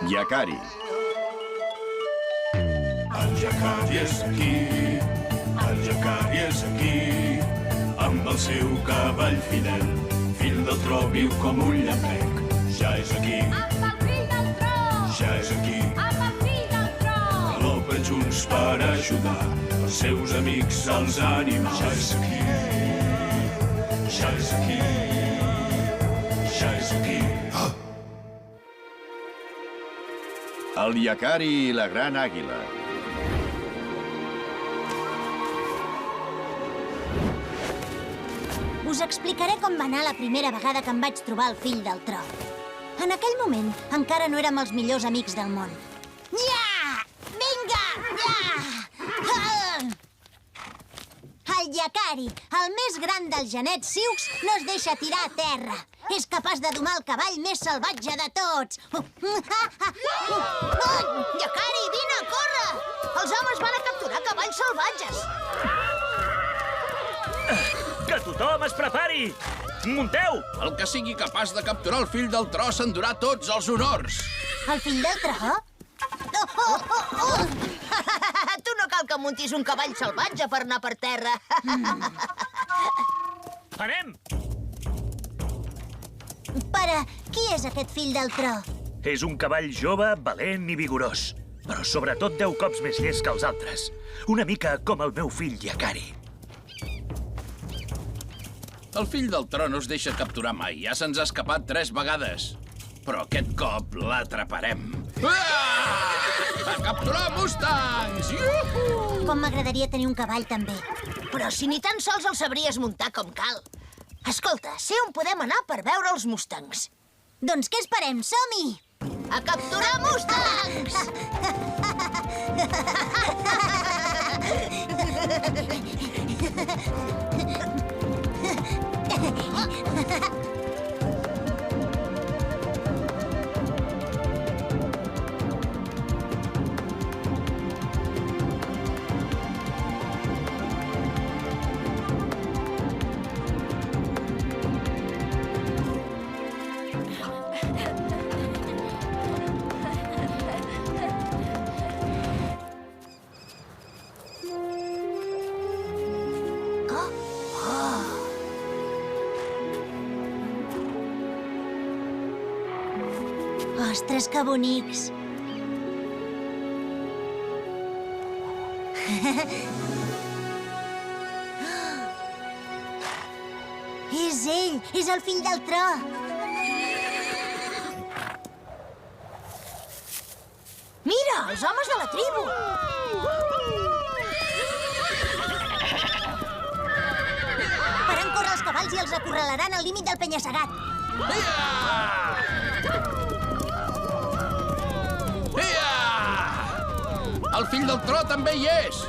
Yakari. El Yakari és aquí, el Yakari és aquí, amb el seu cavall fidel, fill del tro viu com un llampec. Ja és aquí, Amb el fill del tro! ja és aquí, Amb el fill del tro! galopen junts per ajudar els seus amics, els animals. Ja és aquí, ja és aquí, ja és aquí. El Yakari i la gran àguila. Us explicaré com va anar la primera vegada que em vaig trobar el fill del tro. En aquell moment encara no érem els millors amics del món. Ja! Vinga! Ja! El Yakari, el més gran dels genets Sioux, no es deixa tirar a terra. És capaç de domar el cavall més salvatge de tots. Yakari, vine, corre! Els homes van a capturar cavalls salvatges. Que tothom es prepari! Munteu! El que sigui capaç de capturar el fill del tro s'endurà tots els honors. El fill del tro? Tu no cal que muntis un cavall salvatge per anar per terra. Anem! Pare, qui és aquest fill del tro? És un cavall jove, valent i vigorós, però sobretot 10 cops més llest que els altres. Una mica com el meu fill Yakari. El fill del tro no es deixa capturar mai. Ja se'ns ha escapat 3 vegades. Però aquest cop l'atraparem. A capturar mustangs! Iuhu! Com m'agradaria tenir un cavall, també. Però si ni tan sols el sabries muntar com cal. Escolta, sé on podem anar per veure els mustangs. Doncs què esperem? Som-hi! A capturar mustangs! Ostres, que bonics! És ell! És el fill del tro! Mira, els homes de la tribu! Faran córrer els cavalls i els acorralaran al límit del penya-segat. El fill del tro també hi és!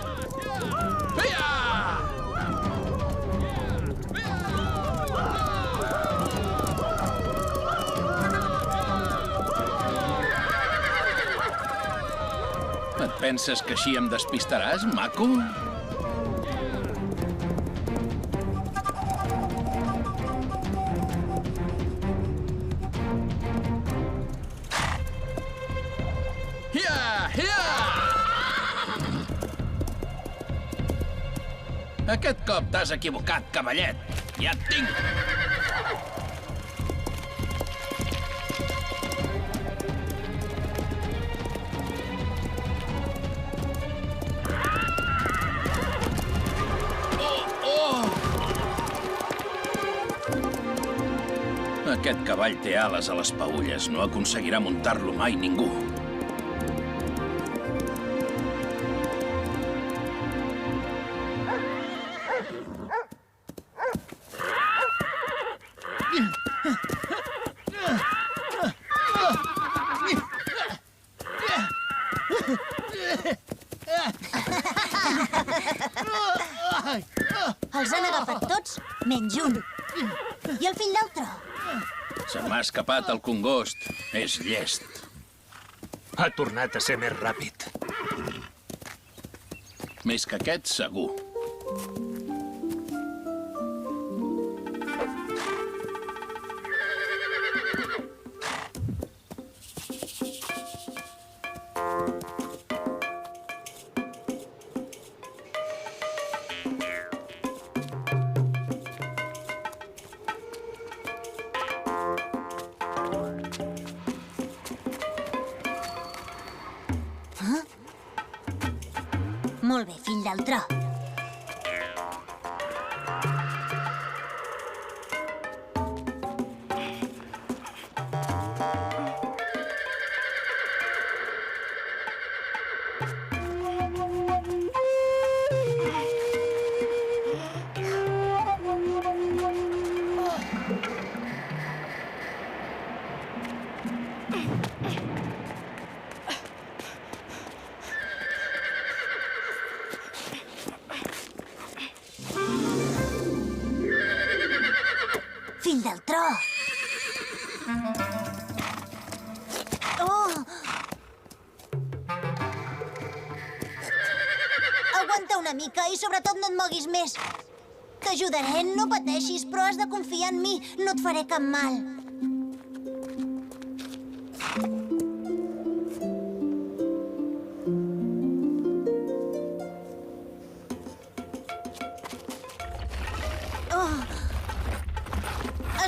Et penses que així em despistaràs, maco? Aquest cop t'has equivocat, cavallet. Ja et tinc! Aquest cavall té ales a les peülles. No aconseguirà muntar-lo mai ningú. Els han agafat tots, menys un. I el fill del tro? Se m'ha escapat el congost. És llest. Ha tornat a ser més ràpid. Més que aquest, segur. Molt bé, fill del tro. Fill del tro! Oh! Aguanta una mica i sobretot no et moguis més. T'ajudaré, no pateixis, però has de confiar en mi. No et faré cap mal.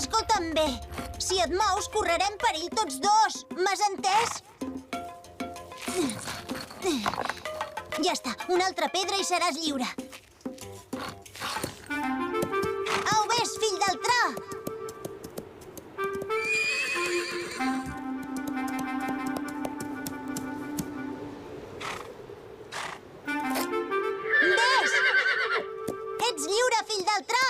Escolta'm bé. Si et mous, correrem perill tots dos. M'has entès? Ja està. Una altra pedra i seràs lliure. Au, vés, fill del tro! Vés! Ets lliure, fill del tro!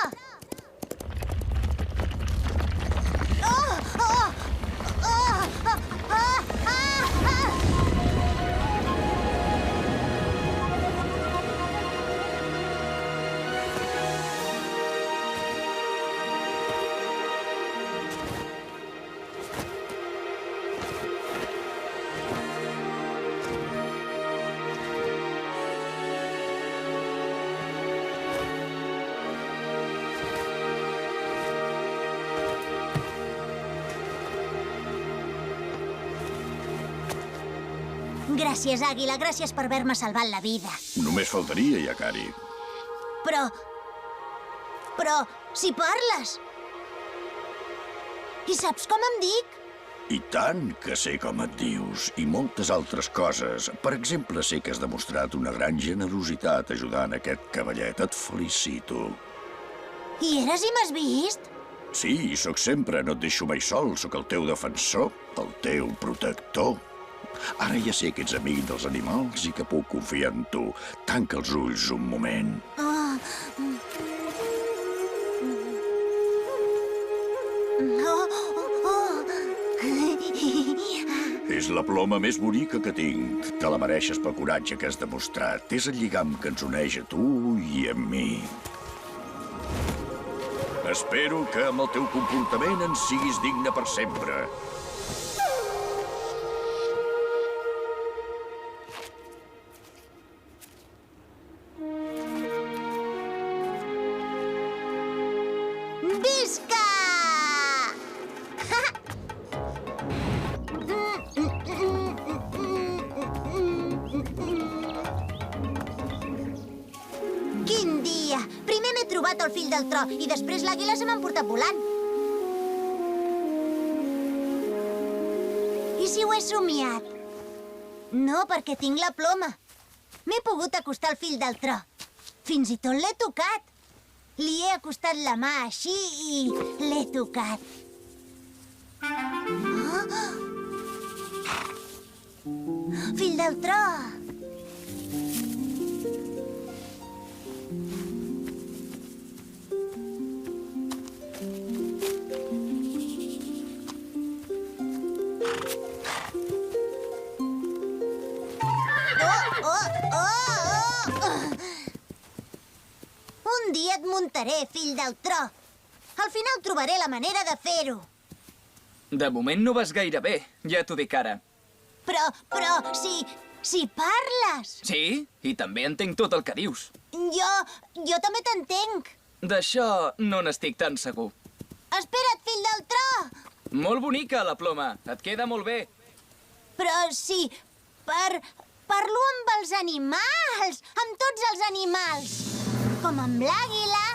Gràcies, Àguila. Gràcies per haver-me salvat la vida. Només faltaria, Yakari. Però, si parles... I saps com em dic? I tant que sé com et dius, i moltes altres coses. Per exemple, sé que has demostrat una gran generositat ajudant aquest cavallet. Et felicito. I eres i m'has vist? Sí, sóc sempre. No et deixo mai sol. Sóc el teu defensor, el teu protector. Ara ja sé que ets amic dels animals i que puc confiar en tu. Tanca els ulls un moment. És la ploma més bonica que tinc. Te la mereixes pel coratge que has demostrat. És el lligam que ens uneix a tu i a mi. Espero que amb el teu comportament en siguis digne per sempre. Visca! Quin dia! Primer m'he trobat el fill del tro i després l'àguila se m'ha emportat volant. I si ho he somiat? No, perquè tinc la ploma. M'he pogut acostar al fill del tro. Fins i tot l'he tocat. Li he acostat la mà així i l'he tocat. Fill del tro! Un dia et muntaré, fill del tro. Al final trobaré la manera de fer-ho. De moment no vas gaire bé, ja t'ho dic ara. Però, si parles... Sí? I també entenc tot el que dius. Jo també t'entenc. D'això no n'estic tan segur. Espera't, fill del tro! Molt bonica, la ploma. Et queda molt bé. Però sí, parlo amb els animals, amb tots els animals. Com amb l'àguila.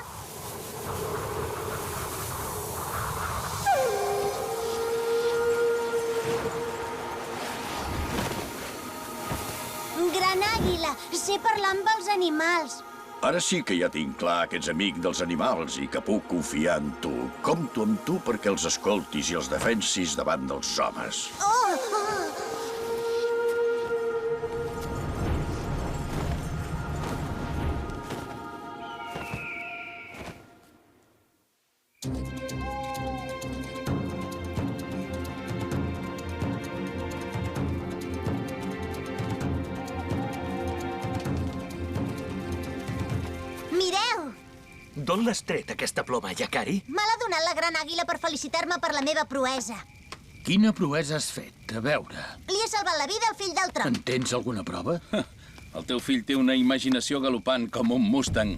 Gran àguila. àguila. Sé parlar amb els animals. Ara sí que ja tinc clar que ets amic dels animals i que puc confiar en tu. Compto amb tu perquè els escoltis i els defensis davant dels homes. Mireu! D'on l'has tret, aquesta ploma, Yakari? Me l'ha donat la gran àguila per felicitar-me per la meva proesa. Quina proesa has fet? A veure, Li he salvat la vida al fill del tron. en tens alguna prova? El teu fill té una imaginació galopant com un Mustang.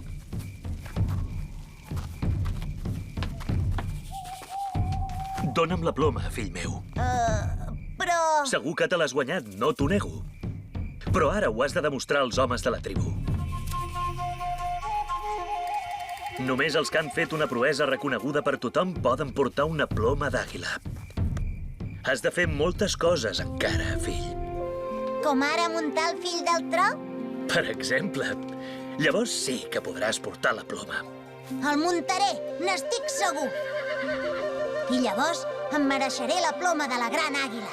Dóna'm la ploma, fill meu. Però... Segur que te l'has guanyat, no t'ho nego. Però ara ho has de demostrar als homes de la tribu. Només els que han fet una proesa reconeguda per tothom poden portar una ploma d'àguila. Has de fer moltes coses encara, fill. Com ara muntar el fill del tro? Per exemple. Llavors sí que podràs portar la ploma. El muntaré, n'estic segur. I llavors em mereixeré la ploma de la gran àguila.